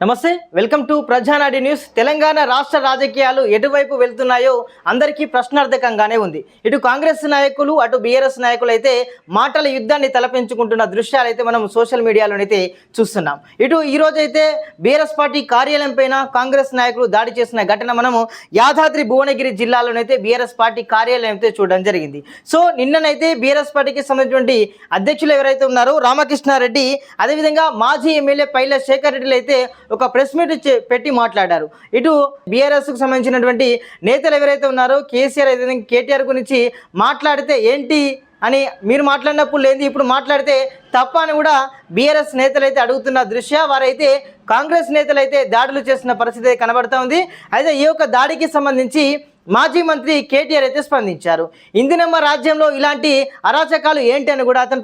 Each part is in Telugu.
నమస్తే, వెల్కమ్ టు ప్రజానాడి న్యూస్. తెలంగాణ రాష్ట్ర రాజకీయాలు ఎటువైపు వెళ్తున్నాయో అందరికీ ప్రశ్నార్థకంగానే ఉంది. ఇటు కాంగ్రెస్ నాయకులు, అటు బీఆర్ఎస్ నాయకులు అయితే మాటల యుద్ధాన్ని తలపెంచుకుంటున్న దృశ్యాలు అయితే మనం సోషల్ మీడియాలోనైతే చూస్తున్నాం. ఇటు ఈరోజు అయితే బీఆర్ఎస్ పార్టీ కార్యాలయం పైన కాంగ్రెస్ నాయకులు దాడి చేసిన ఘటన మనము యాదాద్రి భువనగిరి జిల్లాలోనైతే బీఆర్ఎస్ పార్టీ కార్యాలయం అయితే చూడడం జరిగింది. సో నిన్ననైతే బీఆర్ఎస్ పార్టీకి సంబంధించినటువంటి అధ్యక్షులు ఎవరైతే ఉన్నారో రామకృష్ణారెడ్డి, అదేవిధంగా మాజీ ఎమ్మెల్యే పైల శేఖర్ రెడ్డిలు అయితే ఒక ప్రెస్ మీట్ పెట్టి మాట్లాడారు. ఇటు బీఆర్ఎస్కు సంబంధించినటువంటి నేతలు ఎవరైతే ఉన్నారో కేసీఆర్ అయితే కేటీఆర్ గురించి మాట్లాడితే ఏంటి అని మీరు మాట్లాడినప్పుడు లేదు, ఇప్పుడు మాట్లాడితే తప్ప అని కూడా బీఆర్ఎస్ నేతలు అయితే అడుగుతున్న దృశ్య వారైతే కాంగ్రెస్ నేతలు అయితే దాడులు చేస్తున్న పరిస్థితి కనబడుతూ ఉంది. అయితే ఈ యొక్క దాడికి సంబంధించి మాజీ మంత్రి కేటీఆర్ అయితే స్పందించారు. ఇందిరమ్మ రాజ్యంలో ఇలాంటి అరాచకాలు ఏంటి అని కూడా అతను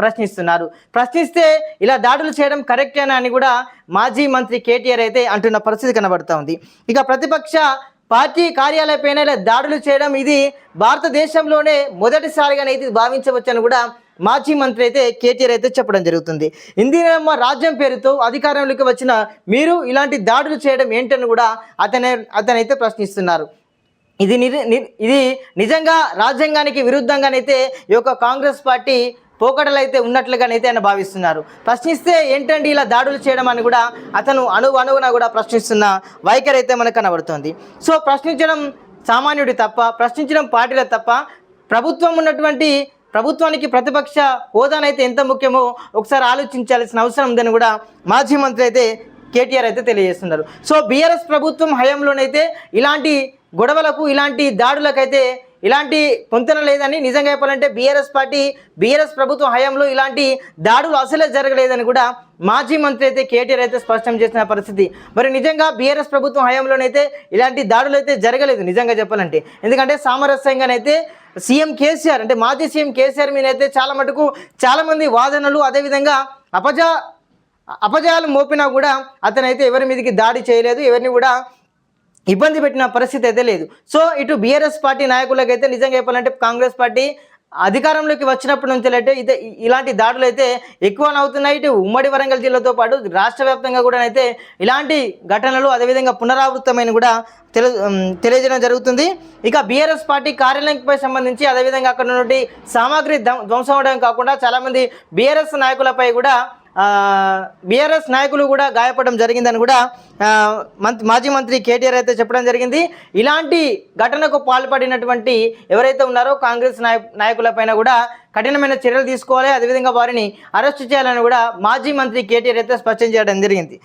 ప్రశ్నిస్తున్నారు. ప్రశ్నిస్తే ఇలా దాడులు చేయడం కరెక్టేనా అని కూడా మాజీ మంత్రి కేటీఆర్ అయితే అంటున్న పరిస్థితి కనబడుతూ ఉంది. ఇక ప్రతిపక్ష పార్టీ కార్యాలయపైన ఇలా దాడులు చేయడం ఇది భారతదేశంలోనే మొదటిసారిగానైతే భావించవచ్చని కూడా మాజీ మంత్రి అయితే కేటీఆర్ అయితే చెప్పడం జరుగుతుంది. ఇందిరమ్మ రాజ్యం పేరుతో అధికారంలోకి వచ్చిన మీరు ఇలాంటి దాడులు చేయడం ఏంటని కూడా అతనైతే ప్రశ్నిస్తున్నారు. ఇది నిజంగా రాజ్యాంగానికి విరుద్ధంగానైతే ఈ యొక్క కాంగ్రెస్ పార్టీ పోకడలు అయితే ఉన్నట్లుగానైతే ఆయన భావిస్తున్నారు. ప్రశ్నిస్తే ఏంటండి ఇలా దాడులు చేయడం అని కూడా అతను అణువున కూడా ప్రశ్నిస్తున్న వైఖరి అయితే మనకు కనబడుతుంది. సో ప్రశ్నించడం సామాన్యుడి తప్ప, ప్రశ్నించడం పార్టీల తప్ప, ప్రభుత్వానికి ప్రతిపక్ష హోదానైతే ఎంత ముఖ్యమో ఒకసారి ఆలోచించాల్సిన అవసరం ఉందని కూడా మాజీ మంత్రి అయితే కేటీఆర్ అయితే తెలియజేస్తున్నారు. సో బీఆర్ఎస్ ప్రభుత్వం హయాంలోనైతే ఇలాంటి గొడవలకు, ఇలాంటి దాడులకైతే ఇలాంటి పొంతన లేదని, నిజంగా చెప్పాలంటే బీఆర్ఎస్ ప్రభుత్వం హయాంలో ఇలాంటి దాడులు అసలే జరగలేదని కూడా మాజీ మంత్రి అయితే కేటీఆర్ అయితే స్పష్టం చేసిన పరిస్థితి. మరి నిజంగా బీఆర్ఎస్ ప్రభుత్వం హయాంలోనైతే ఇలాంటి దాడులు అయితే జరగలేదు నిజంగా చెప్పాలంటే. ఎందుకంటే సామరస్యంగానైతే సీఎం కేసీఆర్ అంటే మాజీ సీఎం కేసీఆర్ మీద అయితే చాలామంది వాదనలు, అదేవిధంగా అపజయాలు మోపినా కూడా అతనైతే ఎవరి మీదకి దాడి చేయలేదు, ఎవరిని కూడా ఇబ్బంది పెట్టిన పరిస్థితి అయితే లేదు. సో ఇటు బీఆర్ఎస్ పార్టీ నాయకులకైతే నిజంగా చెప్పాలంటే కాంగ్రెస్ పార్టీ అధికారంలోకి వచ్చినప్పటి నుంచి అయితే ఇలాంటి దాడులు అయితే ఎక్కువ అవుతున్నాయి. ఇటు ఉమ్మడి వరంగల్ జిల్లాతో పాటు రాష్ట్ర వ్యాప్తంగా కూడా అయితే ఇలాంటి ఘటనలు అదేవిధంగా పునరావృతమైన కూడా తెలియజేయడం జరుగుతుంది. ఇక బీఆర్ఎస్ పార్టీ కార్యాలయంపై సంబంధించి అదేవిధంగా అక్కడ నుండి సామాగ్రి ధ్వంసం అవడం కాకుండా చాలామంది బీఆర్ఎస్ నాయకులపై కూడా బీఆర్ఎస్ నాయకులు కూడా గాయపడడం జరిగిందని కూడా మాజీ మంత్రి కేటీఆర్ అయితే చెప్పడం జరిగింది. ఇలాంటి ఘటనకు పాల్పడినటువంటి ఎవరైతే ఉన్నారో కాంగ్రెస్ నాయకులపైన కూడా కఠినమైన చర్యలు తీసుకోవాలి, అదేవిధంగా వారిని అరెస్టు చేయాలని కూడా మాజీ మంత్రి కేటీఆర్ అయితే స్పష్టం చేయడం జరిగింది.